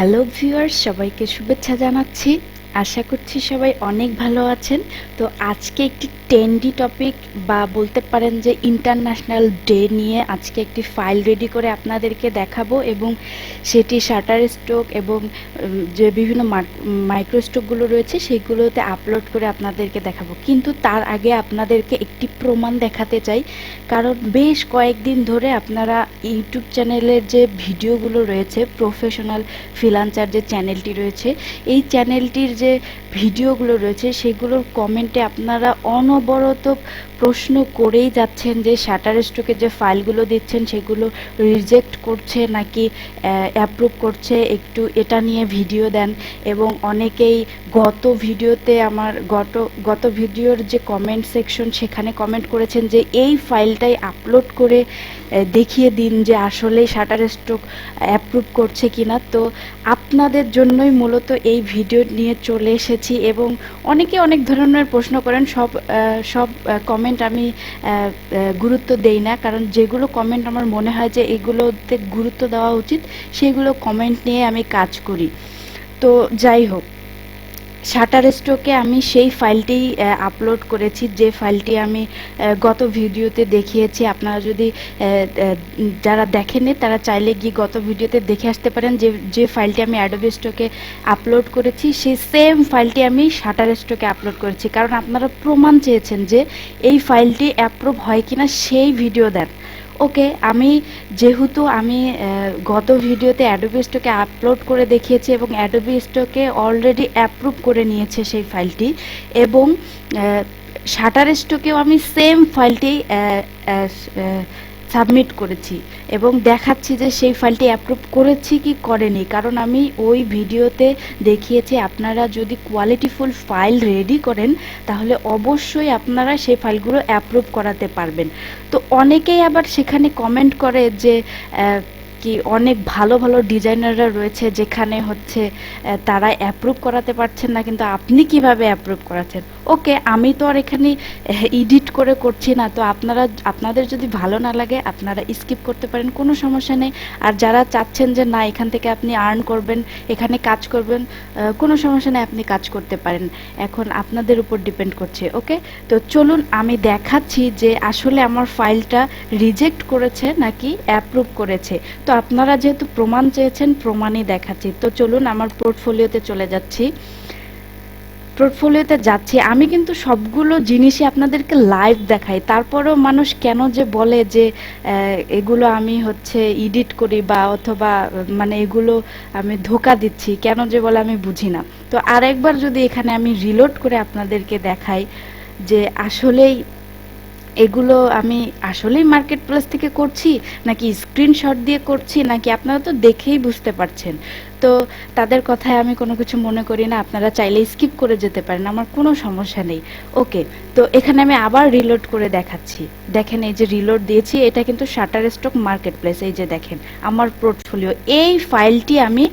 Hello viewers, সবাইকে শুভেচ্ছা জানাচ্ছি। আশা করছি সবাই অনেক ভালো আছেন। তো আজকে একটি ট্রেন্ডি টপিক বা বলতে পারেন যে ইন্টারন্যাশনাল ডে নিয়ে আজকে একটি ফাইল রেডি করে আপনাদেরকে দেখাবো এবং সেটি শাটার স্ট্রোক এবং যে বিভিন্ন মাইক্রো স্ট্রোকগুলো রয়েছে সেগুলোতে আপলোড করে আপনাদেরকে দেখাবো। কিন্তু তার আগে আপনাদেরকে একটি প্রমাণ দেখাতে চাই, কারণ বেশ কয়েকদিন ধরে আপনারা ইউটিউব চ্যানেলের যে ভিডিওগুলো রয়েছে, প্রফেশনাল ফ্রিল্যান্সার যে চ্যানেলটি রয়েছে, এই চ্যানেলটির যে ভিডিওগুলো রয়েছে সেগুলোর কমেন্টে আপনারা অনবরত প্রশ্ন করেই যাচ্ছেন যে শাটার স্ট্রোকের যে ফাইলগুলো দিচ্ছেন সেগুলো রিজেক্ট করছে নাকি অ্যাপ্রুভ করছে, একটু এটা নিয়ে ভিডিও দেন। এবং অনেকেই গত ভিডিওতে আমার গত ভিডিওর যে কমেন্ট সেকশন সেখানে কমেন্ট করেছেন যে এই ফাইলটাই আপলোড করে দেখিয়ে দিন যে আসলে শাটার স্ট্রোক অ্যাপ্রুভ করছে কিনা। তো আপনাদের জন্যই মূলত এই ভিডিও নিয়ে চলে এসেছি এবং অনেকে অনেক ধরনের প্রশ্ন করেন। সব কমেন্ট আমি গুরুত্ব দেই না, কারণ যেগুলো কমেন্ট আমার মনে হয় যে এগুলোতে গুরুত্ব দেওয়া উচিত সেগুলো কমেন্ট নিয়ে আমি কাজ করি। তো যাই হোক, শাটার স্ট্রোকে আমি সেই ফাইলটি আপলোড করেছি, যে ফাইলটি আমি গত ভিডিওতে দেখিয়েছি। আপনারা যদি যারা দেখেননি তারা চাইলে গিয়ে গত ভিডিওতে দেখে আসতে পারেন। যে ফাইলটি আমি অ্যাডোবি স্ট্রোকে আপলোড করেছি সেই সেম ফাইলটি আমি শাটার স্ট্রোকে আপলোড করেছি, কারণ আপনারা প্রমাণ চেয়েছেন যে এই ফাইলটি অ্যাপ্রুভ হয় কিনা সেই ভিডিও দেন। ওকে, যেহেতু আমি গত ভিডিওতে অ্যাডোবি স্টকে আপলোড করে দেখিয়েছি এবং অ্যাডোবি স্টকে অলরেডি অ্যাপ্রুভ করে নিয়েছে সেই ফাইলটি, এবং শাটার স্টকেও আমি সেম ফাইলটি সাবমিট করেছি এবং দেখাচ্ছি যে সেই ফাইলটি অ্যাপ্রুভ করেছি কি করেনি। কারণ আমি ওই ভিডিওতে দেখিয়েছি আপনারা যদি কোয়ালিটিফুল ফাইল রেডি করেন তাহলে অবশ্যই আপনারা সেই ফাইলগুলো অ্যাপ্রুভ করাতে পারবেন। তো অনেকেই আবার সেখানে কমেন্ট করে যে কি অনেক ভালো ভালো ডিজাইনাররা রয়েছে যেখানে হচ্ছে তারা অ্যাপ্রুভ করাতে পারছেন না, কিন্তু আপনি কিভাবে অ্যাপ্রুভ করাচ্ছেন। ওকে, আমি তো আর এখানে এডিট করে করছি না, তো আপনাদের যদি ভালো না লাগে আপনারা স্কিপ করতে পারেন, কোনো সমস্যা নেই। আর যারা চাচ্ছেন যে না এখান থেকে আপনি আর্ন করবেন, এখানে কাজ করবেন, কোনো সমস্যা নেই, আপনি কাজ করতে পারেন। এখন আপনাদের উপর ডিপেন্ড করছে। ওকে, তো চলুন আমি দেখাচ্ছি যে আসলে আমার ফাইলটা রিজেক্ট করেছে নাকি অ্যাপ্রুভ করেছে। তো আপনারা যেহেতু প্রমাণ চেয়েছেন, প্রমাণই দেখাচ্ছি। তো চলুন আমার পোর্টফোলিওতে চলে যাচ্ছি। আমি কিন্তু সবগুলো জিনিসই আপনাদেরকে লাইভ দেখাই, তারপরেও মানুষ কেন যে বলে যে এগুলো আমি হচ্ছে এডিট করি বা অথবা মানে এগুলো আমি ধোঁকা দিচ্ছি, কেন যে বলে আমি বুঝি না। তো আরেকবার যদি এখানে আমি রিলোড করে আপনাদেরকে দেখাই যে আসলেই এগুলো আমি আসলেই মার্কেট প্লেস থেকে করছি নাকি স্ক্রিনশট দিয়ে করছি, নাকি আপনারা তো দেখেই বুঝতে পারছেন। তো তাদের কথায় আমি কোনো কিছু মনে করি না, আপনারা চাইলে স্কিপ করে যেতে পারেন, আমার কোনো সমস্যা নেই। ওকে, তো এখানে আমি আবার রিলোড করে দেখাচ্ছি। দেখেন এই যে রিলোড দিয়েছি, এটা কিন্তু শাটার স্টক মার্কেট প্লেস। এই যে দেখেন আমার পোর্টফোলিও, এই ফাইলটি আমি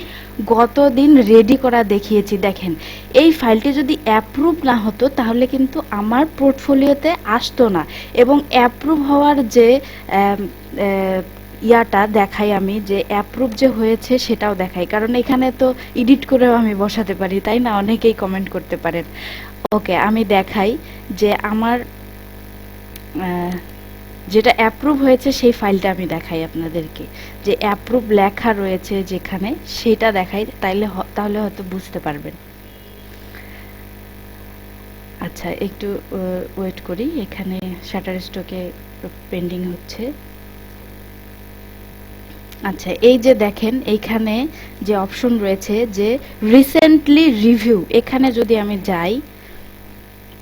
গতদিন রেডি করা দেখিয়েছি। দেখেন এই ফাইলটি যদি অ্যাপ্রুভ না হতো তাহলে কিন্তু আমার পোর্টফোলিওতে আসতো না, এবং অ্যাপ্রুভ হওয়ার যে ইয়াটা দেখাই আমি, যে অ্যাপ্রুভ যে হয়েছে সেটাও দেখাই, কারণ এখানে তো এডিট করেও আমি বসাতে পারি, তাই না? অনেকেই কমেন্ট করতে পারেন। ওকে, আমি দেখাই যে আমার যেটা অ্যাপ্রুভ হয়েছে সেই ফাইলটা আমি দেখাই আপনাদেরকে, যে অ্যাপ্রুভ লেখা রয়েছে যেখানে সেটা দেখাই, তাহলে হয়তো বুঝতে পারবেন। আচ্ছা, একটু ওয়েট করি, এখানে শাটার স্টকে পেন্ডিং হচ্ছে। আচ্ছা, এই যে দেখেন এইখানে যে অপশন রয়েছে যে রিসেন্টলি রিভিউ, এখানে যদি আমি যাই,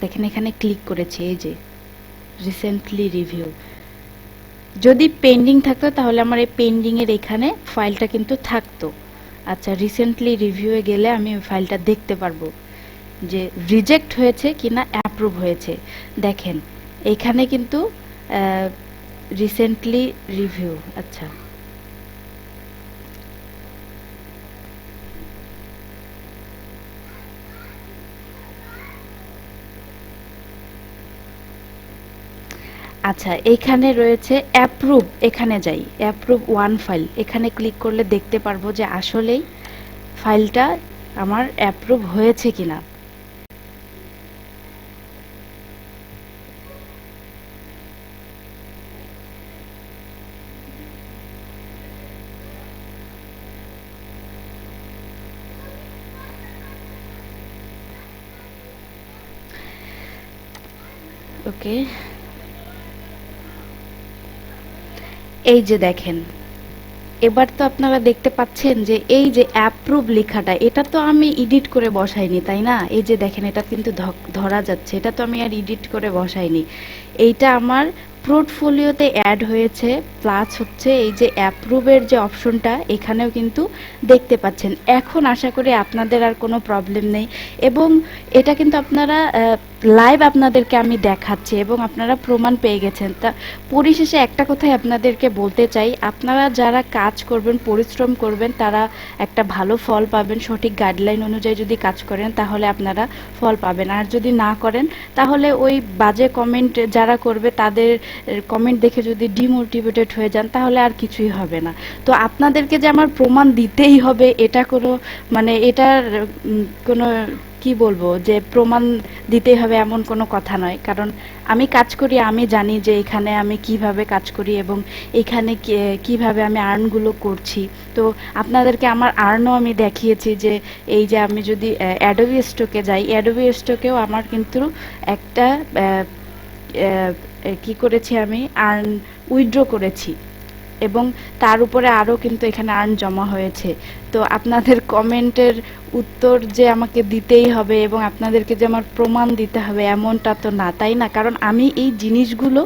দেখেন এখানে ক্লিক করেছি, এই যে রিসেন্টলি রিভিউ। যদি পেন্ডিং থাকতো তাহলে আমার এই পেন্ডিংয়ের এখানে ফাইলটা কিন্তু থাকতো। আচ্ছা, রিসেন্টলি রিভিউয়ে গেলে আমি ওই ফাইলটা দেখতে পারবো যে রিজেক্ট হয়েছে কিনা অ্যাপ্রুভ হয়েছে। দেখেন এইখানে কিন্তু রিসেন্টলি রিভিউ। আচ্ছা, আচ্ছা, এখানে রয়েছে অ্যাপ্রুভ। এখানে যাই, অ্যাপ্রুভ ওয়ান ফাইল, এখানে ক্লিক করলে দেখতে পারবো যে আসলেই ফাইলটা আমার অ্যাপ্রুভ হয়েছে কিনা। ওকে, এই যে দেখেন, এবার তো আপনারা দেখতে পাচ্ছেন যে এই যে অ্যাপ্রুভ লেখাটা, এটা তো আমি এডিট করে বসাইনি, তাই না? এই যে দেখেন, এটা কিন্তু ধরা যাচ্ছে, এটা তো আমি আর এডিট করে বসাইনি, এইটা আমার পোর্টফোলিওতে অ্যাড হয়েছে। প্লাস হচ্ছে এই যে অ্যাপ্রুভের যে অপশনটা, এখানেও কিন্তু দেখতে পাচ্ছেন। এখন আশা করি আপনাদের আর কোনো প্রবলেম নেই, এবং এটা কিন্তু আপনারা লাইভ আপনাদেরকে আমি দেখাচ্ছি এবং আপনারা প্রমাণ পেয়ে গেছেন। তা পরিশেষে একটা কথাই আপনাদেরকে বলতে চাই, আপনারা যারা কাজ করবেন, পরিশ্রম করবেন, তারা একটা ভালো ফল পাবেন। সঠিক গাইডলাইন অনুযায়ী যদি কাজ করেন তাহলে আপনারা ফল পাবেন, আর যদি না করেন তাহলে ওই বাজে কমেন্ট যারা করবে তাদের কমেন্ট দেখে যদি ডিমোটিভেটেড হয়ে যান তাহলে আর কিছুই হবে না। তো আপনাদেরকে যে আমার প্রমাণ দিতেই হবে, এটা কোনো মানে এটার কোনো কি বলবো যে প্রমাণ দিতেই হবে এমন কোনো কথা নয়। কারণ আমি কাজ করি, আমি জানি যে এখানে আমি কিভাবে কাজ করি এবং এখানে কিভাবে আমি আর্নগুলো করছি। তো আপনাদেরকে আমার আর্নও আমি দেখিয়েছি, যে এই যে আমি যদি অ্যাডোবি স্টকে যাই, অ্যাডোবি স্টকেও আমার কিন্তু একটা কি করেছি, আমি আর্ন উইথড্র করেছি এবং তার উপরে আরও কিন্তু এখানে আর্ন জমা হয়েছে। তো আপনাদের কমেন্টের উত্তর যে আমাকে দিতেই হবে এবং আপনাদেরকে যে আমার প্রমাণ দিতে হবে এমনটা তো না, তাই না? কারণ আমি এই জিনিসগুলো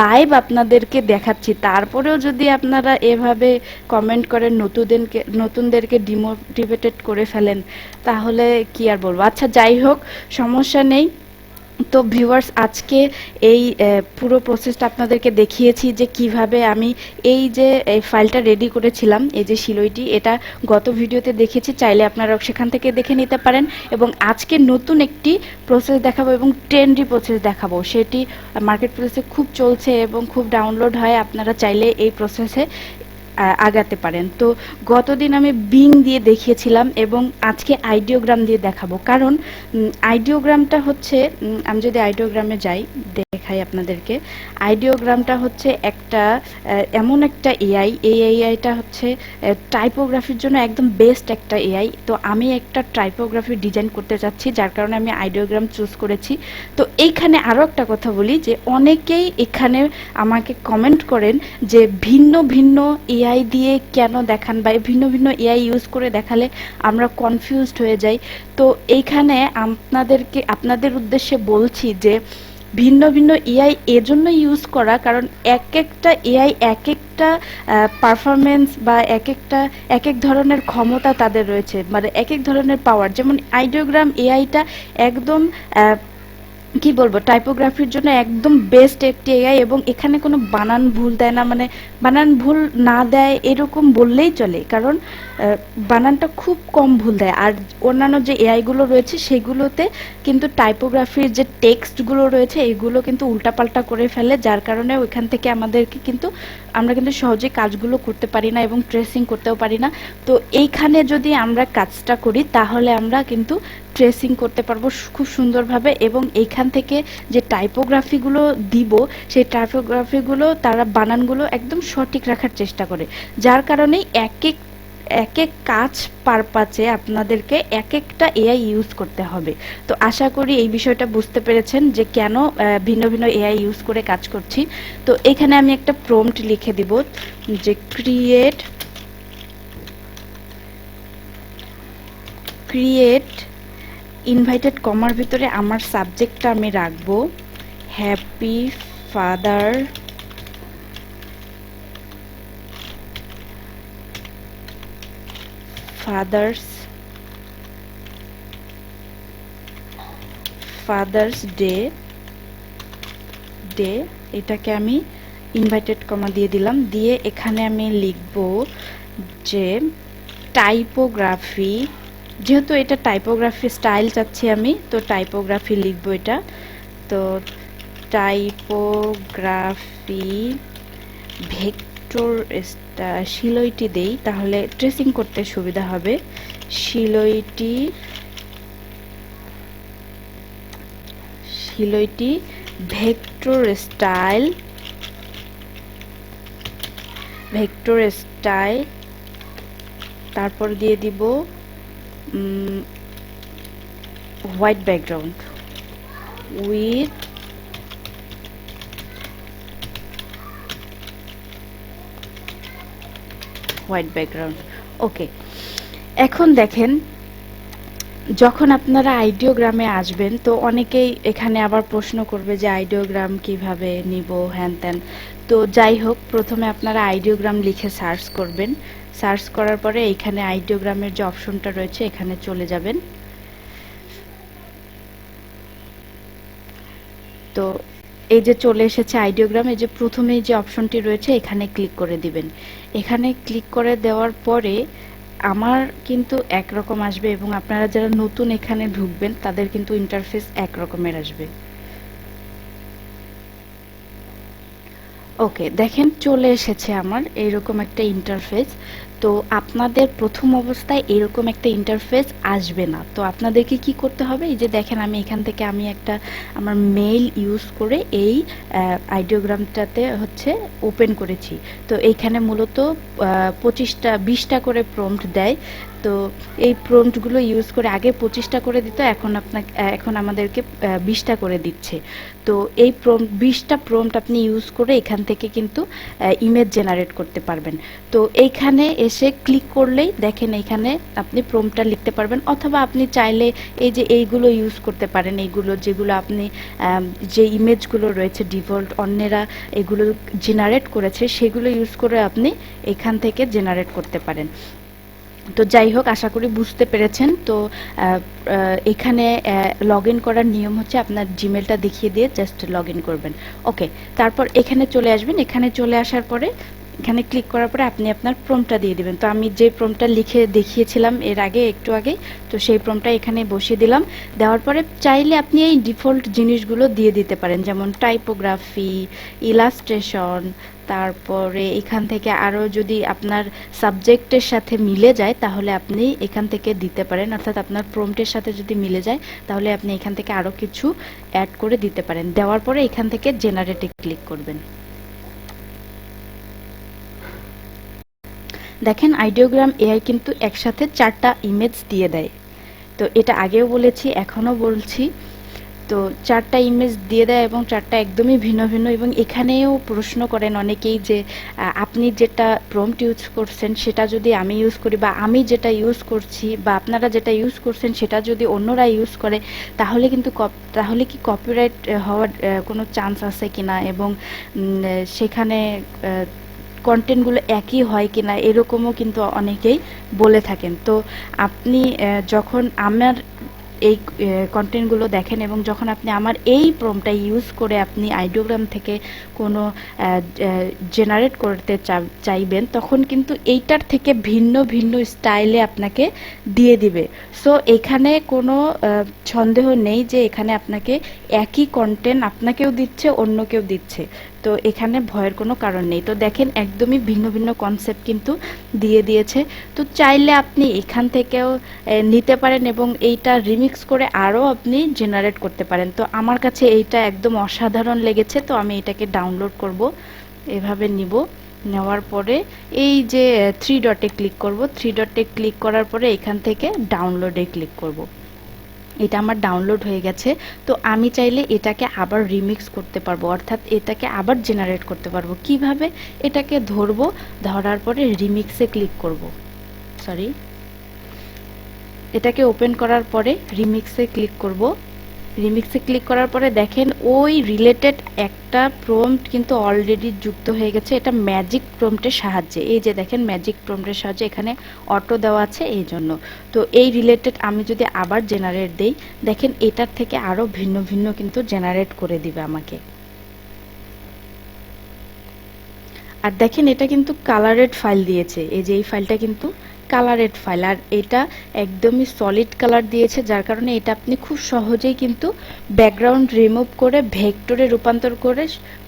লাইভ আপনাদেরকে দেখাচ্ছি, তারপরেও যদি আপনারা এভাবে কমেন্ট করেন, নতুনদেরকে ডিমোটিভেটেড করে ফেলেন, তাহলে কি আর বলবো। আচ্ছা, যাই হোক, সমস্যা নেই। তো ভিউয়ার্স, আজকে এই পুরো প্রসেসটা আপনাদেরকে দেখিয়েছি যে কিভাবে আমি এই যে এই ফাইলটা রেডি করেছিলাম, এই যে শিলইটি, এটা গত ভিডিওতে দেখেছি, চাইলে আপনারা সেখান থেকে দেখে নিতে পারেন। এবং আজকে নতুন একটি প্রসেস দেখাবো এবং ট্রেন্ডি প্রসেস দেখাবো, সেটি মার্কেট প্লেসে খুব চলছে এবং খুব ডাউনলোড হয়। আপনারা চাইলে এই প্রসেসে আগাতে পারেন। তো গতদিন আমি বিং দিয়ে দেখিয়েছিলাম এবং আজকে আইডিওগ্রাম দিয়ে দেখাবো। কারণ আইডিওগ্রামটা হচ্ছে, আমি যদি আইডিওগ্রামে যাই দেখাই আপনাদেরকে, আইডিওগ্রামটা হচ্ছে একটা এমন একটা এআই, এই এআইটা হচ্ছে টাইপোগ্রাফির জন্য একদম বেস্ট একটা এআই। তো আমি একটা টাইপোগ্রাফি ডিজাইন করতে চাচ্ছি, যার কারণে আমি আইডিওগ্রাম চুজ করেছি। তো এইখানে আরও একটা কথা বলি, যে অনেকেই এখানে আমাকে কমেন্ট করেন যে ভিন্ন ভিন্ন এআই দিয়ে কেন দেখান, বা ভিন্ন ভিন্ন এআই ইউজ করে দেখালে আমরা কনফিউজড হয়ে যাই। তো এইখানে আপনাদের উদ্দেশ্যে বলছি যে ভিন্ন ভিন্ন এআই এজন্য ইউজ করা, কারণ এক একটা এআই এক একটা পারফরমেন্স বা এক এক ধরনের ক্ষমতা তাদের রয়েছে, মানে এক এক ধরনের পাওয়ার। যেমন আইডিওগ্রাম এআইটা একদম কি বলবো, টাইপোগ্রাফির জন্য একদম বেস্ট একটি এআই, এবং এখানে কোনো বানান ভুল দেয় না, মানে বানান ভুল না দেয় এরকম বললেই চলে, কারণ বানানটা খুব কম ভুল দেয়। আর অন্যান্য যে এআইগুলো রয়েছে সেগুলোতে কিন্তু টাইপোগ্রাফির যে টেক্সটগুলো রয়েছে এগুলো কিন্তু উল্টাপাল্টা করে ফেলে, যার কারণে ওইখান থেকে আমরা কিন্তু সহজে কাজগুলো করতে পারি না এবং ট্রেসিং করতেও পারি না। তো এইখানে যদি আমরা কাজটা করি তাহলে আমরা কিন্তু ট্রেসিং করতে পারবো খুব সুন্দরভাবে, এবং এইখান থেকে যে টাইপোগ্রাফিগুলো দিব সেই টাইপোগ্রাফিগুলো তারা বানানগুলো একদম সঠিক রাখার চেষ্টা করে, যার কারণেই এক এক কাজ পারপাসে আপনাদেরকে এক একটা এআই ইউজ করতে হবে। তো আশা করি এই বিষয়টা বুঝতে পেরেছেন যে কেন ভিন্ন ভিন্ন এআই ইউজ করে কাজ করছি। তো এখানে আমি একটা প্রম্পট লিখে দিব যে ক্রিয়েট ইনভাইটেড কমার ভিতরে আমার সাবজেক্টটা আমি রাখবো হ্যাপি ফাদার্স ডে, এটাকে আমি ইনভাইটেড কমা দিয়ে দিলাম। দিয়ে এখানে আমি লিখব যে টাইপোগ্রাফি, যেহেতু এটা টাইপোগ্রাফি স্টাইল চাচ্ছি আমি, তো টাইপোগ্রাফি লিখবো এটা। তো টাইপোগ্রাফি ভেক্টর একটা শিলইটি দেই, তাহলে ট্রেসিং করতে সুবিধা হবে। শিলইটি ভেক্টর স্টাইল, তারপর দিয়ে দিব white background with white background. Okay, এখন দেখেন যখন আপনারা আইডিওগ্রামে আসবেন তো অনেকেই এখানে আবার প্রশ্ন করবে যে আইডিওগ্রাম কিভাবে নিব হ্যান ত্যান। তো যাই হোক, প্রথমে আপনারা আইডিওগ্রাম লিখে সার্চ করবেন। সার্চ করার পরে এইখানে আইডিওগ্রামের যে অপশনটা রয়েছে এখানে চলে যাবেন। তো এই যে চলে এসেছে আইডিওগ্রাম, এই যে প্রথমেই যে অপশনটি রয়েছে এখানে ক্লিক করে দিবেন। এখানে ক্লিক করে দেওয়ার পরে আমার কিন্তু একরকম আসবে এবং আপনারা যারা নতুন এখানে ঢুকবেন তাদের কিন্তু ইন্টারফেস একরকমের আসবে। ওকে, দেখেন চলে এসেছে আমার এইরকম একটা ইন্টারফেস। তো আপনাদের প্রথম অবস্থায় এরকম একটা ইন্টারফেস আসবে না। তো আপনাদেরকে কি করতে হবে, এই যে দেখেন আমি এখান থেকে একটা আমার মেইল ইউজ করে এই আইডিওগ্রামটাতে হচ্ছে ওপেন করেছি। তো এইখানে মূলত 20টা করে প্রম্পট দেয়। তো এই প্রম্পটগুলো ইউজ করে আগে 25টা করে দিত, এখন আমাদেরকে 20টা করে দিচ্ছে। তো এই 20টা প্রম্পট আপনি ইউজ করে এখান থেকে কিন্তু ইমেজ জেনারেট করতে পারবেন। তো এইখানে এসে ক্লিক করলেই দেখেন এইখানে আপনি প্রম্পটটা লিখতে পারবেন, অথবা আপনি চাইলে এই যে এইগুলো ইউজ করতে পারেন, এইগুলো যেগুলো আপনি যে ইমেজগুলো রয়েছে ডিফল্ট অন্যেরা এগুলো জেনারেট করেছে সেগুলো ইউজ করে আপনি এখান থেকে জেনারেট করতে পারেন। তো যাই হোক, আশা করি বুঝতে পেরেছেন। তো এখানে লগ ইন করার নিয়ম হচ্ছে আপনার জিমেলটা দেখিয়ে দিয়ে জাস্ট লগ ইন করবেন। ওকে, তারপর এখানে চলে আসবেন। এখানে চলে আসার পরে এখানে ক্লিক করার পরে আপনি আপনার প্রম্পটটা দিয়ে দিবেন। তো আমি যে প্রম্পটটা লিখে দেখিয়েছিলাম একটু আগে, তো সেই প্রম্পটটা এখানে বসিয়ে দিলাম। দেওয়ার পরে চাইলে আপনি এই ডিফল্ট জিনিসগুলো দিয়ে দিতে পারেন, যেমন টাইপোগ্রাফি, ইলাস্ট্রেশন, তারপরে এখান থেকে আরও যদি আপনার সাবজেক্টের সাথে মিলে যায় তাহলে আপনি এখান থেকে দিতে পারেন, অর্থাৎ আপনার প্রম্পটের সাথে যদি মিলে যায় তাহলে আপনি এখান থেকে আরও কিছু অ্যাড করে দিতে পারেন। দেওয়ার পরে এখান থেকে জেনারেটে ক্লিক করবেন। দেখেন আইডিওগ্রাম এআই কিন্তু একসাথে 4টা ইমেজ দিয়ে দেয়। তো এটা আগেও বলেছি, এখনও বলছি। তো 4টা ইমেজ দিয়ে দেয় এবং 4টা একদমই ভিন্ন ভিন্ন। এবং এখানেও প্রশ্ন করেন অনেকেই যে আপনি যেটা প্রম্পট ইউজ করছেন সেটা যদি আমি ইউজ করি, বা আমি যেটা ইউজ করছি বা আপনারা যেটা ইউজ করছেন সেটা যদি অন্যরা ইউজ করে তাহলে কি কপিরাইট হওয়ার কোনো চান্স আছে কিনা, এবং সেখানে কন্টেন্টগুলো একই হয় কিনা, এরকমও কিন্তু অনেকেই বলে থাকেন। তো আপনি যখন আমার এই কন্টেন্টগুলো দেখেন এবং যখন আপনি আমার এই প্রম্পটটা ইউজ করে আপনি আইডিওগ্রাম থেকে কোনো জেনারেট করতে চাইবেন, তখন কিন্তু এইটার থেকে ভিন্ন ভিন্ন স্টাইলে আপনাকে দিয়ে দিবে। সো এখানে কোনো সন্দেহ নেই যে এখানে আপনাকে একই কন্টেন্ট আপনাকেও দিচ্ছে, অন্য কেউ দিচ্ছে। তো এখানে ভয়ের কোনো কারণ নেই। তো দেখেন একদমই ভিন্ন ভিন্ন কনসেপ্ট কিন্তু দিয়ে দিয়েছে। তো চাইলে আপনি এখান থেকেও নিতে পারেন এবং এইটা রিমিক্স করে আরও আপনি জেনারেট করতে পারেন। তো আমার কাছে এইটা একদম অসাধারণ লেগেছে, তো আমি এটাকে ডাউনলোড করব। এভাবে নিব, নেওয়ার পরে এই যে 3 ডটে ক্লিক করব। 3 ডটে ক্লিক করার পরে এখান থেকে ডাউনলোডে ক্লিক করব। এটা আমার ডাউনলোড হয়ে গেছে। তো আমি চাইলে এটাকে আবার রিমিক্স করতে পারবো, অর্থাৎ এটাকে আবার জেনারেট করতে পারবো। কিভাবে? এটাকে ধরবো, ধরার পরে রিমিক্সে ক্লিক করব। এটাকে ওপেন করার পরে রিমিক্সে ক্লিক করব। রিমিক্সে ক্লিক করার পরে দেখেন ওই রিলেটেড একটা প্রম্পট কিন্তু অলরেডি যুক্ত হয়ে গেছে। এটা ম্যাজিক প্রম্পটের সাহায্যে, এই যে দেখেন ম্যাজিক প্রম্পটের সাহায্যে এখানে অটো দেওয়া আছে এই জন্য। তো এই রিলেটেড আমি যদি আবার জেনারেট দেই, দেখেন এটার থেকে আরও ভিন্ন ভিন্ন কিন্তু জেনারেট করে দিবে আমাকে। আর দেখেন এটা কিন্তু কালারেড ফাইল দিয়েছে, এই যে এই ফাইলটা কিন্তু কালারেড ফাইল, আর এটা একদমই সলিড কালার দিয়েছে, যার কারণে এটা আপনি খুব সহজেই কিন্তু ব্যাকগ্রাউন্ড রিমুভ করে ভেক্টরে রূপান্তর করে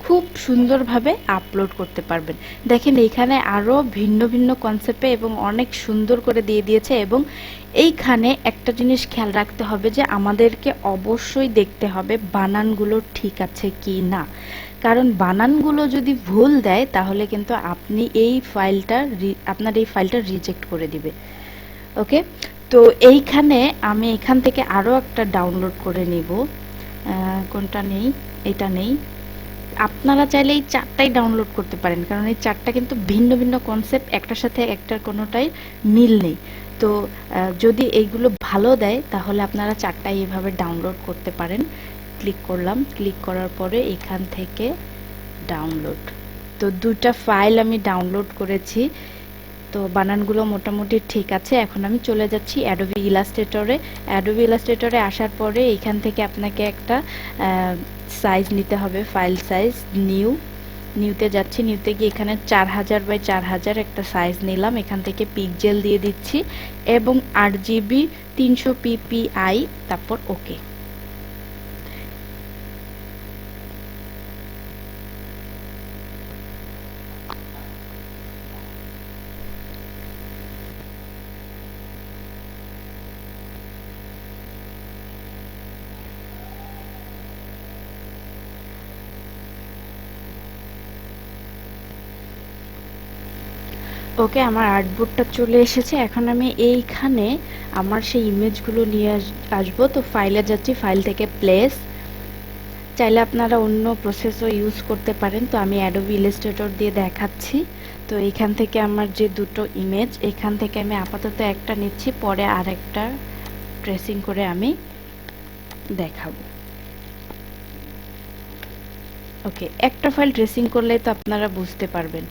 খুব সুন্দরভাবে আপলোড করতে পারবেন। দেখেন এইখানে আরও ভিন্ন ভিন্ন কনসেপ্টে এবং অনেক সুন্দর করে দিয়ে দিয়েছে। এবং এইখানে একটা জিনিস খেয়াল রাখতে হবে যে আমাদেরকে অবশ্যই দেখতে হবে বানানগুলো ঠিক আছে কি না, কারণ বানানগুলো যদি ভুল দেয় তাহলে কিন্তু আপনার এই ফাইলটা রিজেক্ট করে দিবে। ওকে, তো এইখানে আমি এখান থেকে আরও একটা ডাউনলোড করে নিব। কোনটা নেই, এটা নেই। আপনারা চাইলে এই চারটাই ডাউনলোড করতে পারেন, কারণ এই চারটা কিন্তু ভিন্ন ভিন্ন কনসেপ্ট, একটার সাথে একটার কোনোটাই মিল নেই। তো যদি এইগুলো ভালো দেয় তাহলে আপনারা চারটাই এভাবে ডাউনলোড করতে পারেন। ক্লিক করলাম, ক্লিক করার পরে এখান থেকে ডাউনলোড, তো দুটা ফাইল আমি ডাউনলোড করেছি। তো বানানগুলো মোটামুটি ঠিক আছে। এখন আমি চলে যাচ্ছি অ্যাডোবি ইলাস্ট্রেটরে। অ্যাডোবি ইলাস্ট্রেটরে আসার পরে এখান থেকে আপনাকে একটা সাইজ নিতে হবে, ফাইল সাইজ। নিউতে যাচ্ছি, নিউতে গিয়ে এখানে 4000 বাই 4000 একটা সাইজ নিলাম। এখান থেকে পিক্সেল দিয়ে দিচ্ছি এবং RGB 300 ppi, তারপর ওকে। ওকে, আমার আর্টবোর্ডটা চলে এসেছে। এখন আমি এইখানে আমার সেই ইমেজগুলো নিয়ে আসবো। তো ফাইলে যাচ্ছি, ফাইল থেকে প্লেস। চাইলে আপনারা অন্য প্রসেসও ইউজ করতে পারেন, তো আমি অ্যাডোবি ইলাস্ট্রেটর দিয়ে দেখাচ্ছি। তো এখান থেকে আমার যে দুটো ইমেজ, এখান থেকে আমি আপাতত একটা নিচ্ছি, পরে আরেকটা ট্রেসিং করে আমি দেখাবো। ওকে, একটা ফাইল ট্রেসিং করলে তো আপনারা বুঝতে পারবেন।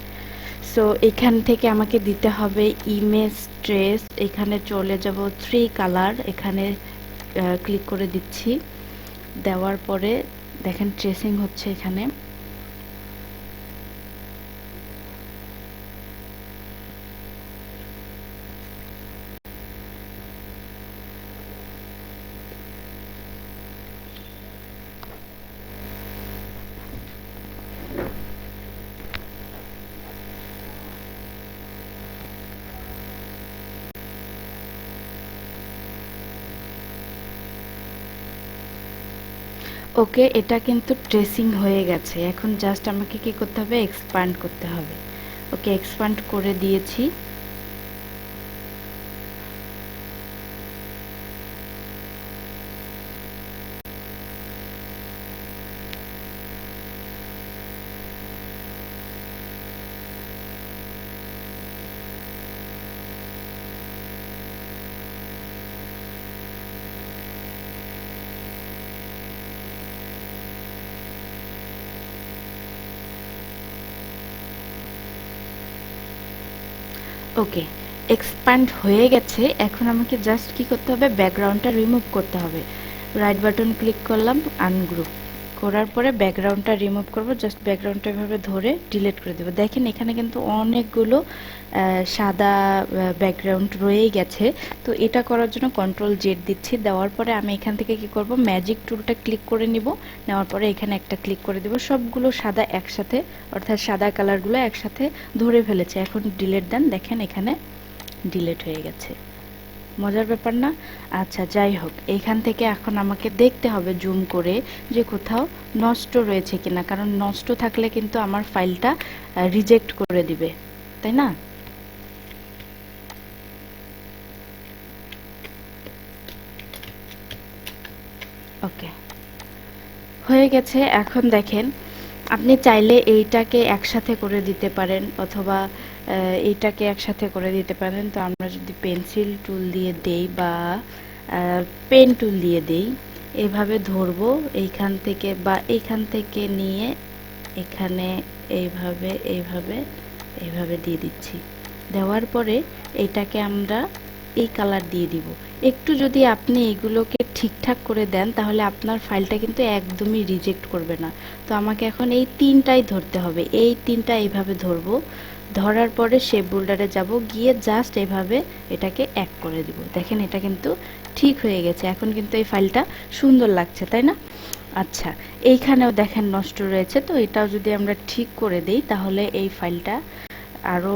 সো এখান থেকে আমাকে দিতে হবে ইমেজ ট্রেস। এখানে চলে যাব 3 কালার, এখানে ক্লিক করে দিচ্ছি। দেওয়ার পরে দেখেন ট্রেসিং হচ্ছে এখানে। ওকে, এটা কিন্তু ট্রেসিং হয়ে গেছে। এখন জাস্ট আমাকে কি করতে হবে, এক্সপ্যান্ড করতে হবে। ওকে, এক্সপ্যান্ড করে দিয়েছি। ওকে, এক্সপ্যান্ড হয়ে গেছে। এখন আমাকে জাস্ট কি করতে হবে, ব্যাকগ্রাউন্ডটা রিমুভ করতে হবে। রাইট বাটন ক্লিক করলাম, আনগ্রুপ করার পরে ব্যাকগ্রাউন্ডটা রিমুভ করব। জাস্ট ব্যাকগ্রাউন্ডটা এভাবে ধরে ডিলিট করে দেবো। দেখেন এখানে কিন্তু অনেকগুলো সাদা ব্যাকগ্রাউন্ড রয়েই গেছে। তো এটা করার জন্য কন্ট্রোল জেড দিচ্ছি। দেওয়ার পরে আমি এখান থেকে কি করব, ম্যাজিক টুলটা ক্লিক করে নিব। নেওয়ার পরে এখানে একটা ক্লিক করে দেব। সবগুলো সাদা একসাথে, অর্থাৎ সাদা কালারগুলো একসাথে ধরে ফেলেছে। এখন ডিলিট দেন, দেখেন এখানে ডিলিট হয়ে গেছে। মজার ব্যাপার না? আচ্ছা, যাই হোক, এখান থেকে এখন আমাকে দেখতে হবে জুম করে যে কোথাও নষ্ট রয়েছে কিনা, কারণ নষ্ট থাকলে কিন্তু আমার ফাইলটা রিজেক্ট করে দিবে, তাই না? ওকে, হয়ে গেছে। এখন দেখেন আপনি চাইলে এইটাকে একসাথে করে দিতে পারেন অথবা এইটাকে একসাথে করে দিতে পারেন। তো আমরা যদি পেন্সিল টুল দিয়ে দেই বা পেন টুল দিয়ে দেই, এভাবে ধরবো এইখান থেকে বা এইখান থেকে নিয়ে এখানে এইভাবে এইভাবে এইভাবে দিয়ে দিচ্ছি। দেওয়ার পরে এটাকে আমরা এই কালার দিয়ে দিব। একটু যদি আপনি এগুলোকে ঠিকঠাক করে দেন তাহলে আপনার ফাইলটা কিন্তু একদমই রিজেক্ট করবে না। তো আমাকে এখন এই তিনটাই ধরতে হবে। এই তিনটা এইভাবে ধরবো। ধরার পরে শেপ বোল্ডারে যাব, গিয়ে জাস্ট এভাবে এটাকে এক করে দিব। দেখেন এটা কিন্তু ঠিক হয়ে গেছে। এখন কিন্তু এই ফাইলটা সুন্দর লাগছে, তাই না? আচ্ছা, এইখানেও দেখেন নষ্ট রয়েছে, তো এটাও যদি আমরা ঠিক করে দেই তাহলে এই ফাইলটা আরও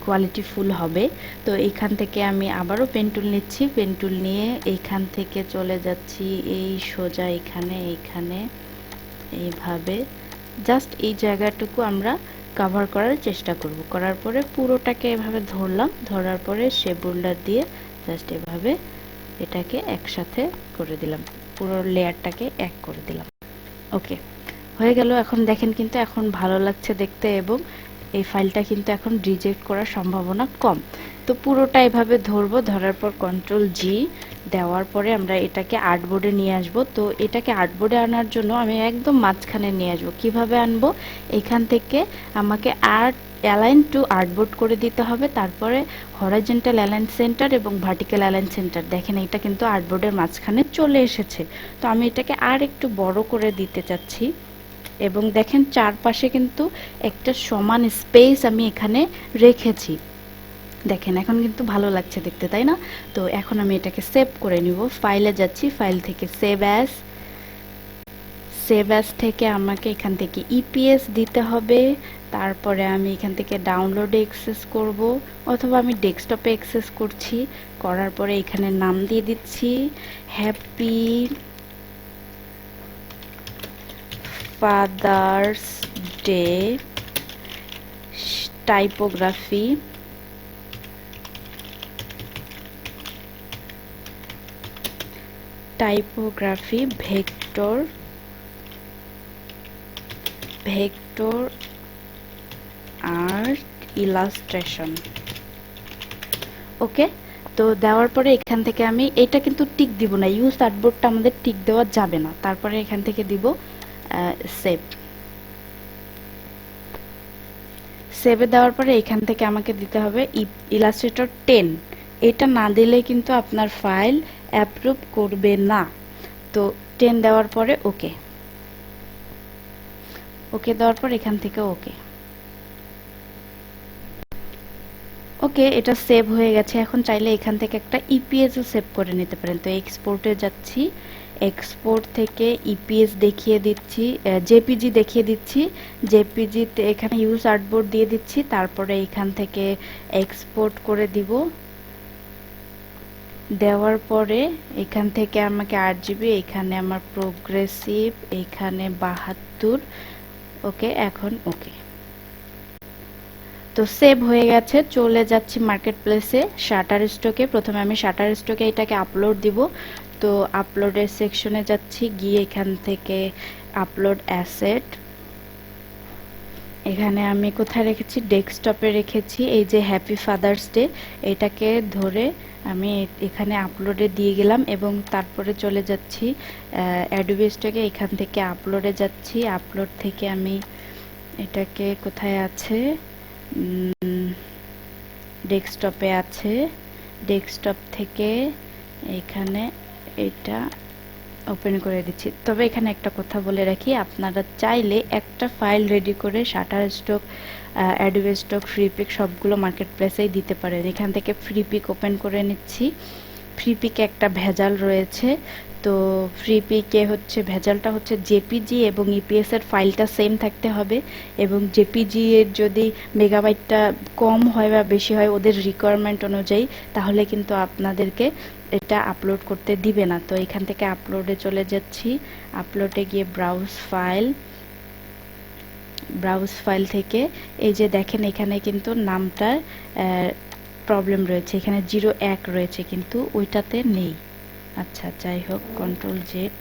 কোয়ালিটিফুল হবে। তো এইখান থেকে আমি আবারও পেন টুল নিচ্ছি, পেন টুল নিয়ে এইখান থেকে চলে যাচ্ছি এই সোজা এইখানে এইভাবে জাস্ট এই জায়গাটুকু আমরা কভার করার চেষ্টা করব। করার পরে পুরোটাকে এভাবে ধরলাম, ধরার পরে শেপ বোল্ডার দিয়ে জাস্ট এভাবে এটাকে একসাথে করে দিলাম, পুরো লেয়ারটাকে এক করে দিলাম। ওকে, হয়ে গেল। এখন দেখেন কিন্তু এখন ভালো লাগছে দেখতে, এবং এই ফাইলটা কিন্তু এখন রিজেক্ট করার সম্ভাবনা কম। তো পুরোটা এভাবে ধরবো, ধরার পর কন্ট্রোল জি দেওয়ার পরে আমরা এটাকে আর্টবোর্ডে নিয়ে আসব। তো এটাকে আর্টবোর্ডে আনার জন্য আমি একদম মাঝখানে নিয়ে আসবো। কিভাবে আনবো? এখান থেকে আমাকে অ্যালাইন টু আর্টবোর্ড করে দিতে হবে, তারপরে হরাইজন্টাল অ্যালাইন সেন্টার এবং ভার্টিক্যাল অ্যালাইন সেন্টার। দেখেন এটা কিন্তু আর্টবোর্ডের মাঝখানে চলে এসেছে। তো আমি এটাকে আর একটু বড় করে দিতে চাচ্ছি, এবং দেখেন চারপাশে কিন্তু একটা সমান স্পেস আমি এখানে রেখেছি। দেখেন এখন কিন্তু ভালো লাগছে দেখতে, তাই না? তো এখন আমি এটাকে সেভ করে নিব। ফাইলে যাচ্ছি, ফাইল থেকে সেভ অ্যাজ থেকে আমাকে এখান থেকে ইপিএস দিতে হবে। তারপরে আমি এখান থেকে ডাউনলোডে অ্যাক্সেস করব, অথবা আমি ডেস্কটপে অ্যাক্সেস করছি। করার পরে এখানে নাম দিয়ে দিচ্ছি happy father's day typography vector art illustration. Okay, তো দেওয়ার পরে এখান থেকে আমি এটা কিন্তু টিক দিব না, ইউজ আর্টবোর্ডটা আমাদের টিক দেওয়া যাবে না। তারপরে এখান থেকে দিব সেভে দেওয়ার পরে এখান থেকে আমাকে দিতে হবে ইলাস্ট্রেটর 10। এটা না দিলে কিন্তু আপনার ফাইল অ্যাপ্রুভ করবে না। তো 10 দেওয়ার পরে ওকে দেওয়ার পর এখান থেকে ওকে, এটা সেভ হয়ে গেছে। এখন চাইলে এখান থেকে একটা ইপিএসও সেভ করে নিতে পারেন। তো এক্সপোর্টে যাচ্ছি, এক্সপোর্ট থেকে ইপিএস দেখিয়ে দিচ্ছি, জেপিজি দেখিয়ে দিচ্ছি। জেপিজিতে এখানে ইউজ আর্টবোর্ড দিয়ে দিচ্ছি, তারপরে এখান থেকে এক্সপোর্ট করে দিব। দেওয়ার পরে এখান থেকে আমাকে 8 GB, এখানে আমার প্রোগ্রেসিভ, এখানে 72। ওকে, এখন ওকে। তো সেভ হয়ে গেছে। চলে যাচ্ছি মার্কেট প্লেসে, শাটার স্টকে। প্রথমে আমি শাটার স্টকে এটাকে আপলোড দিব। তো আপলোডের সেকশনে যাচ্ছি, গিয়ে এখান থেকে আপলোড অ্যাসেট, এখানে আমি কোথায় রেখেছি, ডেস্কটপে রেখেছি। এই যে হ্যাপি ফাদার্স ডে, এটাকে ধরে আমি এখানে আপলোডে দিয়ে গেলাম, এবং তারপরে চলে যাচ্ছি অ্যাডোবি স্টকে। এখান থেকে আপলোডে যাচ্ছি, আপলোড থেকে আমি এটাকে কোথায় আছে, ডেস্কটপে আছে, ডেস্কটপ থেকে এখানে এটা ওপেন করে দিচ্ছি। তবে এখানে একটা কথা বলে রাখি, আপনারা চাইলে একটা ফাইল রেডি করে Shutterstock, Adobe Stock, Freepik সবগুলো মার্কেট প্লেসেই দিতে পারেন। এখান থেকে ফ্রি পিক ওপেন করে নিচ্ছি। ফ্রি পিকে একটা ভেজাল রয়েছে। তো ফ্রি পিকে হচ্ছে ভেজালটা হচ্ছে জেপিজি এবং ইপিএস এর ফাইলটা সেম থাকতে হবে, এবং জেপিজি এর যদি মেগাবাইটটা কম হয় বা বেশি হয় ওদের রিকোয়ারমেন্ট অনুযায়ী, তাহলে কিন্তু আপনাদেরকে এটা আপলোড করতে দিবে না। তো এখান থেকে আপলোডে চলে যাচ্ছি, আপলোডে গিয়ে ব্রাউজ ফাইল থেকে এই যে দেখেন এখানে কিন্তু নামটার প্রবলেম রয়েছে, এখানে 01 রয়েছে কিন্তু ওইটাতে নেই। আচ্ছা, যাই হোক, কন্ট্রোল জেড,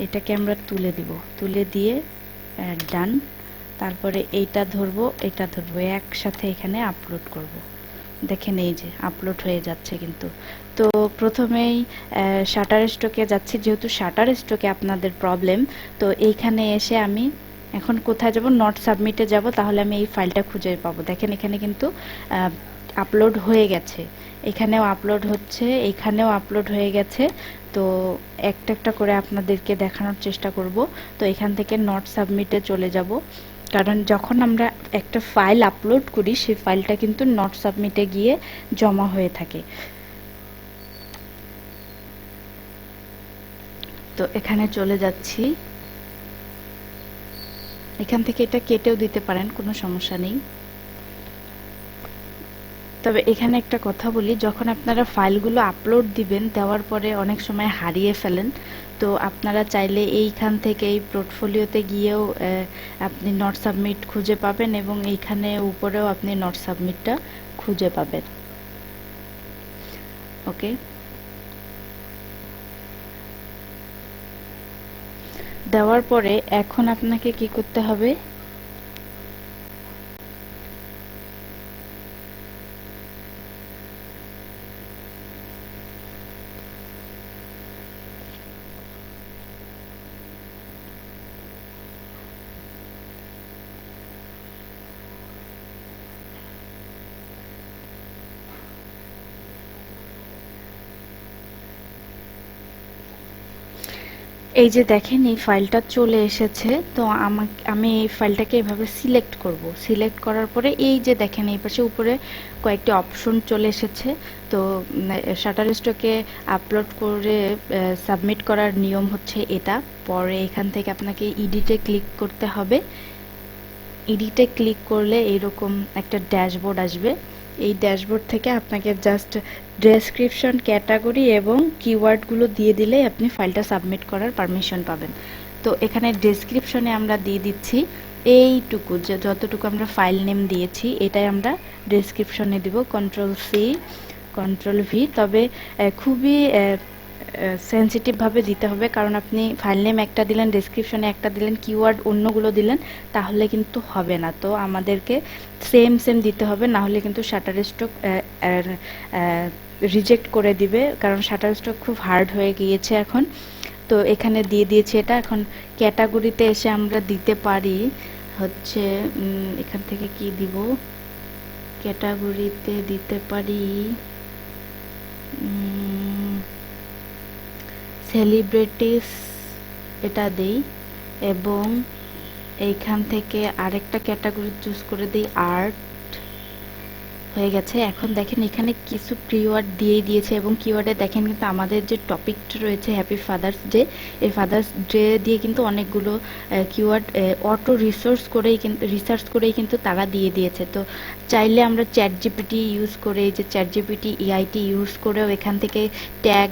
এটাকে আমরা তুলে দিব, তুলে দিয়ে ডান। তারপরে এটা ধরবো একসাথে এখানে আপলোড করব। দেখেন এই যে আপলোড হয়ে যাচ্ছে কিন্তু। তো প্রথমেই শাটার স্টকে যাচ্ছি, যেহেতু শাটার স্টকে আপনাদের প্রবলেম। তো এইখানে এসে আমি এখন কোথায় যাব, নট সাবমিটে যাব, তাহলে আমি এই ফাইলটা খুঁজে পাবো। দেখেন এখানে কিন্তু আপলোড হয়ে গেছে, এখানেও আপলোড হচ্ছে, এখানেও আপলোড হয়ে গেছে। তো একটা একটা করে আপনাদেরকে দেখানোর চেষ্টা করব। তো এখান থেকে নট সাবমিটে চলে যাব, কারণ যখন আমরা একটা ফাইল আপলোড করি সেই ফাইলটা কিন্তু নট সাবমিটে গিয়ে জমা হয়ে থাকে। তো এখানে চলে যাচ্ছি, এখান থেকে এটা কেটেও দিতে পারেন, কোনো সমস্যা নেই। তবে এখানে একটা কথা বলি, যখন আপনারা ফাইলগুলো আপলোড দিবেন, দেওয়ার পরে অনেক সময় হারিয়ে ফেলেন, তো আপনারা চাইলে এইখান থেকে এই পোর্টফোলিওতে গিয়েও আপনি নট সাবমিট খুঁজে পাবেন, এবং এইখানে উপরেও আপনি নট সাবমিটটা খুঁজে পাবেন। ওকে, দেওয়ার পরে এখন আপনাকে কি করতে হবে, এই যে দেখেন এই ফাইলটা চলে এসেছে। তো আমি এই ফাইলটাকে এভাবে সিলেক্ট করব, সিলেক্ট করার পরে এই যে দেখেন এই পাশে উপরে কয়েকটি অপশন চলে এসেছে। তো শাটারস্টকে আপলোড করে সাবমিট করার নিয়ম হচ্ছে এটা। পরে এখান থেকে আপনাকে এডিটে ক্লিক করতে হবে। এডিটে ক্লিক করলে এইরকম একটা ড্যাশবোর্ড আসবে। এই ড্যাশবোর্ড থেকে আপনাকে জাস্ট ডেসক্রিপশন, ক্যাটাগরি এবং কিওয়ার্ডগুলো দিয়ে দিলে আপনি ফাইলটা সাবমিট করার পারমিশন পাবেন। তো এখানে ডেসক্রিপশনে আমরা দিয়ে দিচ্ছি এইটুকু, যে যতটুকু আমরা ফাইল নেম দিয়েছি এটাই আমরা ডেসক্রিপশনে দিব, কন্ট্রোল সি কন্ট্রোল ভি। তবে খুবই সেন্সিটিভভাবে দিতে হবে, কারণ আপনি ফাইল নেম একটা দিলেন, ডেসক্রিপশনে একটা দিলেন, কিওয়ার্ড অন্যগুলো দিলেন, তাহলে কিন্তু হবে না। তো আমাদেরকে সেম সেম দিতে হবে, না হলে কিন্তু শাটারস্টক রিজেক্ট করে দিবে, কারণ শাটারস্টক খুব হার্ড হয়ে গিয়েছে এখন। তো এখানে দিয়ে দিয়েছি এটা। এখন ক্যাটাগরিতে এসে আমরা দিতে পারি হচ্ছে এখান থেকে কি দিব, ক্যাটাগরিতে দিতে পারি সেলিব্রিটিস, এটা দেই, এবং এইখান থেকে আরেকটা ক্যাটাগরি চুজ করে দিই আর্ট। হয়ে গেছে। এখন দেখেন এখানে কিছু কিওয়ার্ড দিয়েই দিয়েছে, এবং কিওয়ার্ডে দেখেন কিন্তু আমাদের যে টপিকটা রয়েছে হ্যাপি ফাদার্স ডে, এই ফাদার্স ডে দিয়ে কিন্তু অনেকগুলো কিওয়ার্ড অটো রিসার্চ করেই কিন্তু তারা দিয়ে দিয়েছে। তো চাইলে আমরা চ্যাট জিপিটি ইউজ করে, যে চ্যাট জিপিটি এআইটি ইউজ করেও এখান থেকে ট্যাগ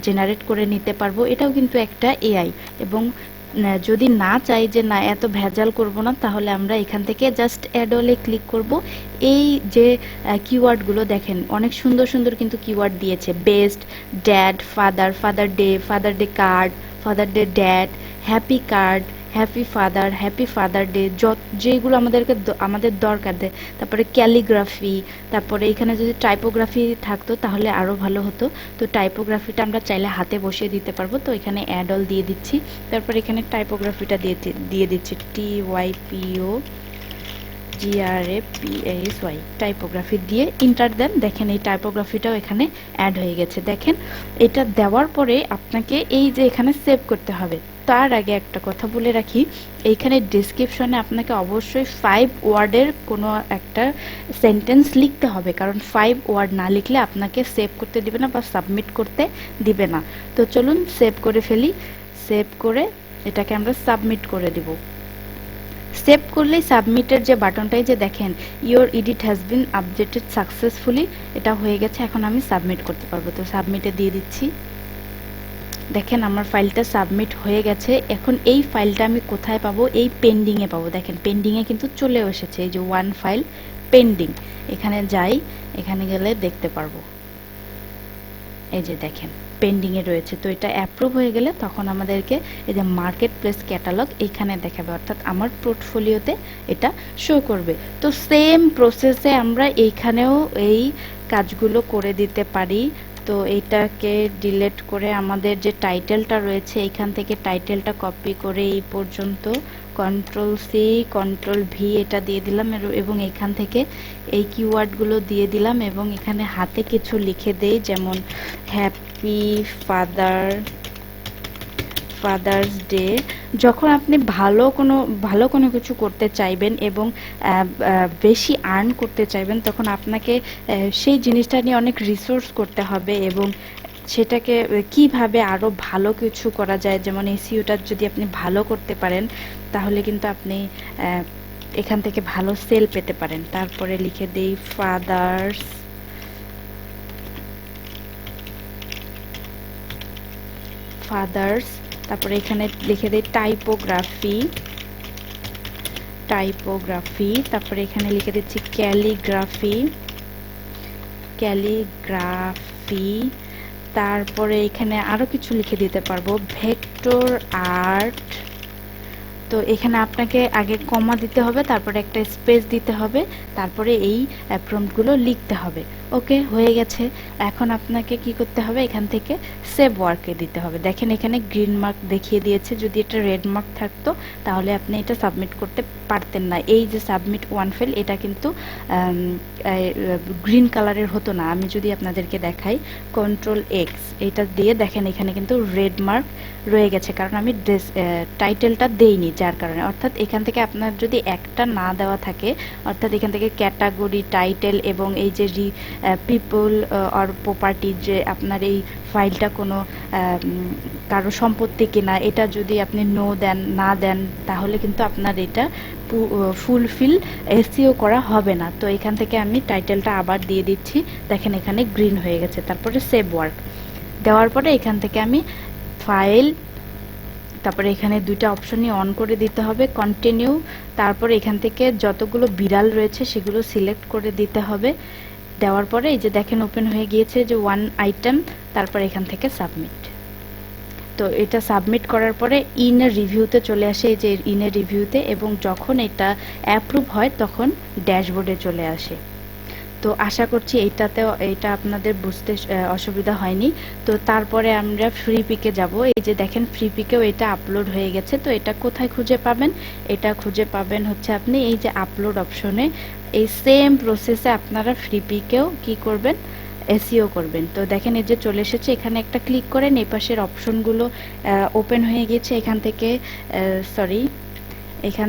জেনারেট করে নিতে পারবো। এটাও কিন্তু একটা এআই। এবং যদি না চাই যে না এত ভেজাল করব না, তাহলে আমরা এখান থেকে জাস্ট অ্যাড অলে ক্লিক করব। এই যে কিওয়ার্ডগুলো দেখেন অনেক সুন্দর সুন্দর কিন্তু কিওয়ার্ড দিয়েছে, best, dad, father, father day card, father day dad, happy card, happy father day, যেগুলো আমাদের দরকার দেয়। তারপরে ক্যালিগ্রাফি, তারপরে এখানে যদি টাইপোগ্রাফি থাকতো তাহলে আরও ভালো হতো। তো টাইপোগ্রাফিটা আমরা চাইলে হাতে বসিয়ে দিতে পারবো। তো এখানে অ্যাড অল দিয়ে দিচ্ছি। তারপর এখানে টাইপোগ্রাফিটা দিয়ে দিচ্ছি TYPO GRAPHY, টাইপোগ্রাফি দিয়ে ইন্টার দেন। দেখেন এই টাইপোগ্রাফিটাও এখানে অ্যাড হয়ে গেছে। দেখেন এটা দেওয়ার পরে আপনাকে এই যে এখানে সেভ করতে হবে। তার আগে একটা কথা বলে রাখি, এইখানে ডিসক্রিপশনে আপনাকে অবশ্যই 5 ওয়ার্ডের কোনো একটা সেন্টেন্স লিখতে হবে, কারণ 5 ওয়ার্ড না লিখলে আপনাকে সেভ করতে দিবে না বা সাবমিট করতে দিবে না। তো চলুন সেভ করে ফেলি। সেভ করে এটাকে আমরা সাবমিট করে দিব। সেভ করলেই সাবমিটের যে বাটনটাই যে দেখেন your edit has been updated successfully, এটা হয়ে গেছে। এখন আমি সাবমিট করতে পারবো। তো সাবমিটে দিয়ে দিচ্ছি। দেখেন আমার ফাইলটা সাবমিট হয়ে গেছে। এখন এই ফাইলটা আমি কোথায় পাবো, এই পেন্ডিংয়ে পাবো। দেখেন পেন্ডিংয়ে কিন্তু চলেও এসেছে, এই যে ওয়ান ফাইল পেন্ডিং। এখানে যাই, এখানে গেলে দেখতে পারবো, এই যে দেখেন পেন্ডিংয়ে রয়েছে। তো এটা অ্যাপ্রুভ হয়ে গেলে তখন আমাদেরকে এই যে মার্কেট প্লেস ক্যাটালগ এইখানে দেখাবে, অর্থাৎ আমার পোর্টফোলিওতে এটা শো করবে। তো সেম প্রসেসে আমরা এইখানেও এই কাজগুলো করে দিতে পারি। তো এইটাকে ডিলিট করে আমাদের যে টাইটেলটা রয়েছে এইখান থেকে টাইটেলটা কপি করে এই পর্যন্ত কন্ট্রোল সি কন্ট্রোল ভি এটা দিয়ে দিলাম, এবং এখান থেকে এই কিওয়ার্ডগুলো দিয়ে দিলাম, এবং এখানে হাতে কিছু লিখে দেই, যেমন হ্যাপি ফাদার্স ডে। যখন আপনি ভালো কোনো কিছু করতে চাইবেন এবং বেশি আর্ন করতে চাইবেন, তখন আপনাকে সেই জিনিসটা নিয়ে অনেক রিসোর্স করতে হবে, এবং সেটাকে কিভাবে আরো ভালো কিছু করা যায়, যেমন এসইওটা যদি আপনি ভালো করতে পারেন তাহলে কিন্তু আপনি এখান থেকে ভালো সেল পেতে পারেন। তারপরে লিখে দেই ফাদার্স, তারপরে এখানে লিখে দেই টাইপোগ্রাফি, তারপরে এখানে লিখে দিচ্ছি ক্যালিগ্রাফি, তারপরে এখানে আরো কিছু লিখে দিতে পারবো, ভেক্টর আর্ট। তো এখানে আপনাকে আগে কমা দিতে হবে, তারপরে একটা স্পেস দিতে হবে, তারপরে এই প্রম্পটগুলো লিখতে হবে। ওকে, হয়ে গেছে। এখন আপনাকে কি করতে হবে, এখান থেকে সেভ ওয়ার্কে দিতে হবে। দেখেন এখানে গ্রিন মার্ক দেখিয়ে দিয়েছে, যদি এটা রেড মার্ক থাকতো তাহলে আপনি এটা সাবমিট করতে পারতেন না। এই যে সাবমিট ওয়ান ফেল, এটা কিন্তু গ্রিন কালারের হতো না। আমি যদি আপনাদেরকে দেখাই, কন্ট্রোল এক্স এটা দিয়ে দেখেন এখানে কিন্তু রেড মার্ক রয়ে গেছে, কারণ আমি টাইটেলটা দেইনি, যার কারণে। অর্থাৎ এখান থেকে আপনার যদি একটা না দেওয়া থাকে, অর্থাৎ এখান থেকে ক্যাটাগরি, টাইটেল এবং এই যে পিপল অর প্রপার্টি, যে আপনার এই ফাইলটা কোনো কারো সম্পত্তি কিনা, এটা যদি আপনি না দেন তাহলে কিন্তু আপনার এটা ফুলফিল এসইও করা হবে না। তো এখান থেকে আমি টাইটেলটা আবার দিয়ে দিচ্ছি, দেখেন এখানে গ্রিন হয়ে গেছে। তারপরে সেভ ওয়ার্ক দেওয়ার পরে এখান থেকে আমি ফাইল, তারপরে এখানে দুইটা অপশনই অন করে দিতে হবে, কন্টিনিউ, তারপরে এখান থেকে যতগুলো বিড়াল রয়েছে সেগুলো সিলেক্ট করে দিতে হবে। দেওয়ার পরে এই যে দেখেন ওপেন হয়ে গিয়েছে যে ওয়ান আইটেম, তারপর এখান থেকে সাবমিট। তো এটা সাবমিট করার পরে ইনের রিভিউতে চলে আসে, এই যে ইনের রিভিউতে, এবং যখন এটা অ্যাপ্রুভ হয় তখন ড্যাশবোর্ডে চলে আসে। তো আশা করছি এটা আপনাদের বুঝতে অসুবিধা হয়নি। তো তারপরে আমরা ফ্রি পিকে যাব। এই যে দেখেন ফ্রি পিকেও এটা আপলোড হয়ে গেছে। তো এটা কোথায় খুঁজে পাবেন, এটা খুঁজে পাবেন হচ্ছে আপনি এই যে আপলোড অপশনে। এই সেম প্রসেসে আপনারা ফ্রি পিকেও কি করবেন, এসইও করবেন। তো দেখেন এই যে চলে এসেছে, এখানে একটা ক্লিক করেন, এই পাশের অপশনগুলো ওপেন হয়ে গিয়েছে। এখান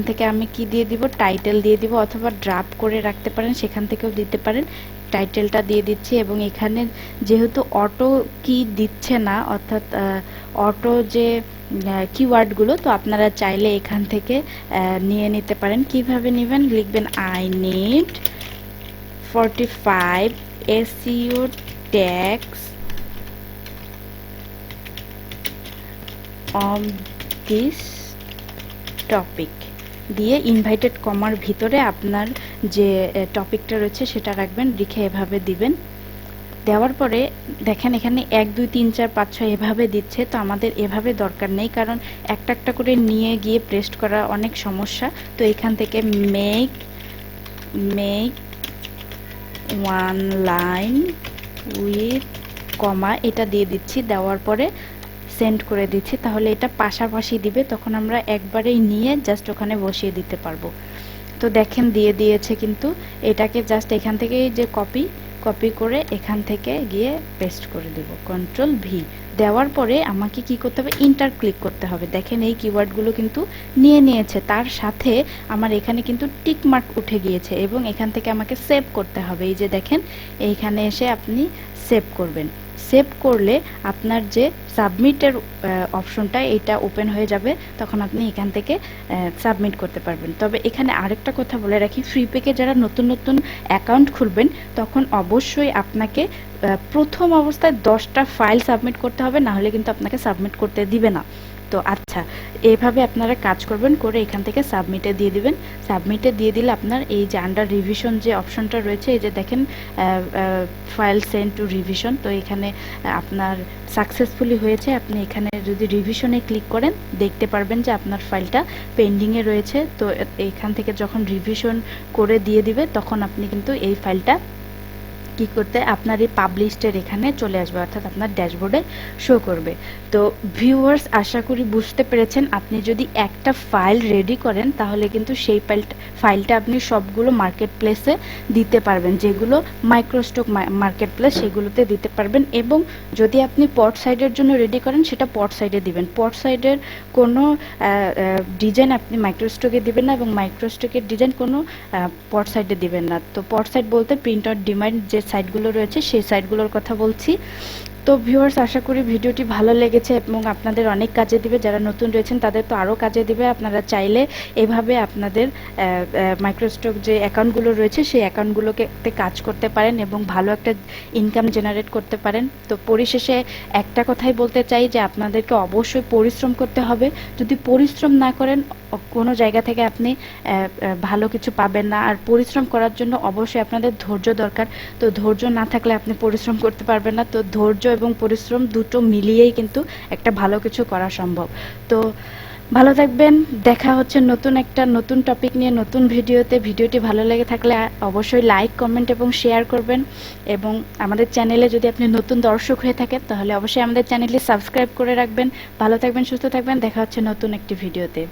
থেকে আমি কি দিয়ে দিব, টাইটেল দিয়ে দিব, অথবা ড্রাফট করে রাখতে পারেন, সেখান থেকেও দিতে পারেন। টাইটেলটা দিয়ে দিচ্ছি, এবং এখানে যেহেতু অটো কি দিচ্ছে না, অর্থাৎ অটো যে কিওয়ার্ডগুলো, তো আপনারা চাইলে এখান থেকে নিয়ে নিতে পারেন। কিভাবে নেবেন, লিখবেন I need 45 SEO tags on this topic দিয়ে ইনভাইটেড কমার ভিতরে আপনার যে টপিকটা রয়েছে সেটা রাখবেন, লিখে এভাবে দিবেন। দেওয়ার পরে দেখেন এখানে 1 2 3 4 5 6 এভাবে দিচ্ছে। তো আমাদের এভাবে দরকার নেই, কারণ একটা একটা করে নিয়ে গিয়ে পেস্ট করা অনেক সমস্যা। তো এখান থেকে মেক ওয়ান লাইন উইথ কমা এটা দিয়ে দিচ্ছি। দেওয়ার পরে সেন্ড করে দিচ্ছি, তাহলে এটা পাশাপাশি দিবে, তখন আমরা একবারেই নিয়ে জাস্ট ওখানে বসিয়ে দিতে পারবো। তো দেখেন দিয়ে দিয়েছে, কিন্তু এটাকে জাস্ট এখান থেকে যে কপি করে এখান থেকে গিয়ে পেস্ট করে দেব, কন্ট্রোল ভি। দেওয়ার পরে আমাকে কি করতে হবে, ইন্টার ক্লিক করতে হবে। দেখেন এই কিওয়ার্ডগুলো কিন্তু নিয়ে নিয়েছে, তার সাথে আমার এখানে কিন্তু টিক মার্ক উঠে গিয়েছে, এবং এখান থেকে আমাকে সেভ করতে হবে। এই যে দেখেন এইখানে এসে আপনি সেভ করবেন। সেভ করলে আপনার যে সাবমিটের অপশনটা এটা ওপেন হয়ে যাবে, তখন আপনি এখান থেকে সাবমিট করতে পারবেন। তবে এখানে আরেকটা কথা বলে রাখি, ফ্রি পেকে যারা নতুন অ্যাকাউন্ট খুলবেন তখন অবশ্যই আপনাকে প্রথম অবস্থায় 10টা ফাইল সাবমিট করতে হবে, না হলে কিন্তু আপনাকে সাবমিট করতে দিবে না। তো আচ্ছা, এইভাবে আপনারা কাজ করবেন, করে এখান থেকে সাবমিটে দিয়ে দিবেন। সাবমিটে দিয়ে দিলে আপনার এই যে আন্ডার রিভিশন যে অপশনটা রয়েছে, এই যে দেখেন ফাইল সেন্ড টু রিভিশন, তো এখানে আপনার সাকসেসফুলি হয়েছে। আপনি এখানে যদি রিভিশনে ক্লিক করেন দেখতে পারবেন যে আপনার ফাইলটা পেন্ডিংয়ে রয়েছে। তো এখান থেকে যখন রিভিশন করে দিয়ে দিবে তখন আপনি কিন্তু এই ফাইলটা কি করতে, আপনার এই পাবলিশডের এখানে চলে আসবে, অর্থাৎ আপনার ড্যাশবোর্ডে শো করবে। তো ভিউয়ার্স, আশা করি বুঝতে পেরেছেন। আপনি যদি একটা ফাইল রেডি করেন তাহলে কিন্তু সেই ফাইলটা আপনি সবগুলো মার্কেট প্লেসে দিতে পারবেন, যেগুলো মাইক্রোস্টক মার্কেট প্লেস সেগুলোতে দিতে পারবেন। এবং যদি আপনি পট সাইডের জন্য রেডি করেন সেটা পট সাইডে দিবেন। পট সাইডের কোনো ডিজাইন আপনি মাইক্রোস্টকে দিবেন না, এবং মাইক্রোস্টকের ডিজাইন কোনো পট সাইডে দিবেন না। তো পট সাইড বলতে প্রিন্ট আউট ডিমান্ড যে সাইটগুলো রয়েছে সেই সাইটগুলোর কথা বলছি। তো ভিউয়ার্স, আশা করি ভিডিওটি ভালো লেগেছে এবং আপনাদের অনেক কাজে দিবে। যারা নতুন রয়েছেন তাদের তো আরও কাজে দিবে। আপনারা চাইলে এভাবে আপনাদের মাইক্রোস্টক যে অ্যাকাউন্টগুলো রয়েছে সেই অ্যাকাউন্টগুলোকে কাজ করতে পারেন এবং ভালো একটা ইনকাম জেনারেট করতে পারেন। তো পরিশেষে একটা কথাই বলতে চাই যে আপনাদেরকে অবশ্যই পরিশ্রম করতে হবে। যদি পরিশ্রম না করেন কোনো জায়গা থেকে আপনি ভালো কিছু পাবেন না। আর পরিশ্রম করার জন্য অবশ্যই আপনাদের ধৈর্য দরকার। তো ধৈর্য না থাকলে আপনি পরিশ্রম করতে পারবেন না। তো ধৈর্য এবং পরিশ্রম দুটো মিলিয়েই কিন্তু একটা ভালো কিছু করা সম্ভব। তো ভালো থাকবেন। দেখা হচ্ছে নতুন টপিক নিয়ে নতুন ভিডিওতে। ভিডিওটি ভালো লেগে থাকলে অবশ্যই লাইক, কমেন্ট এবং শেয়ার করবেন। এবং আমাদের চ্যানেলে যদি আপনি নতুন দর্শক হয়ে থাকেন তাহলে অবশ্যই আমাদের চ্যানেলটি সাবস্ক্রাইব করে রাখবেন। ভালো থাকবেন, সুস্থ থাকবেন। দেখা হচ্ছে নতুন একটি ভিডিওতে।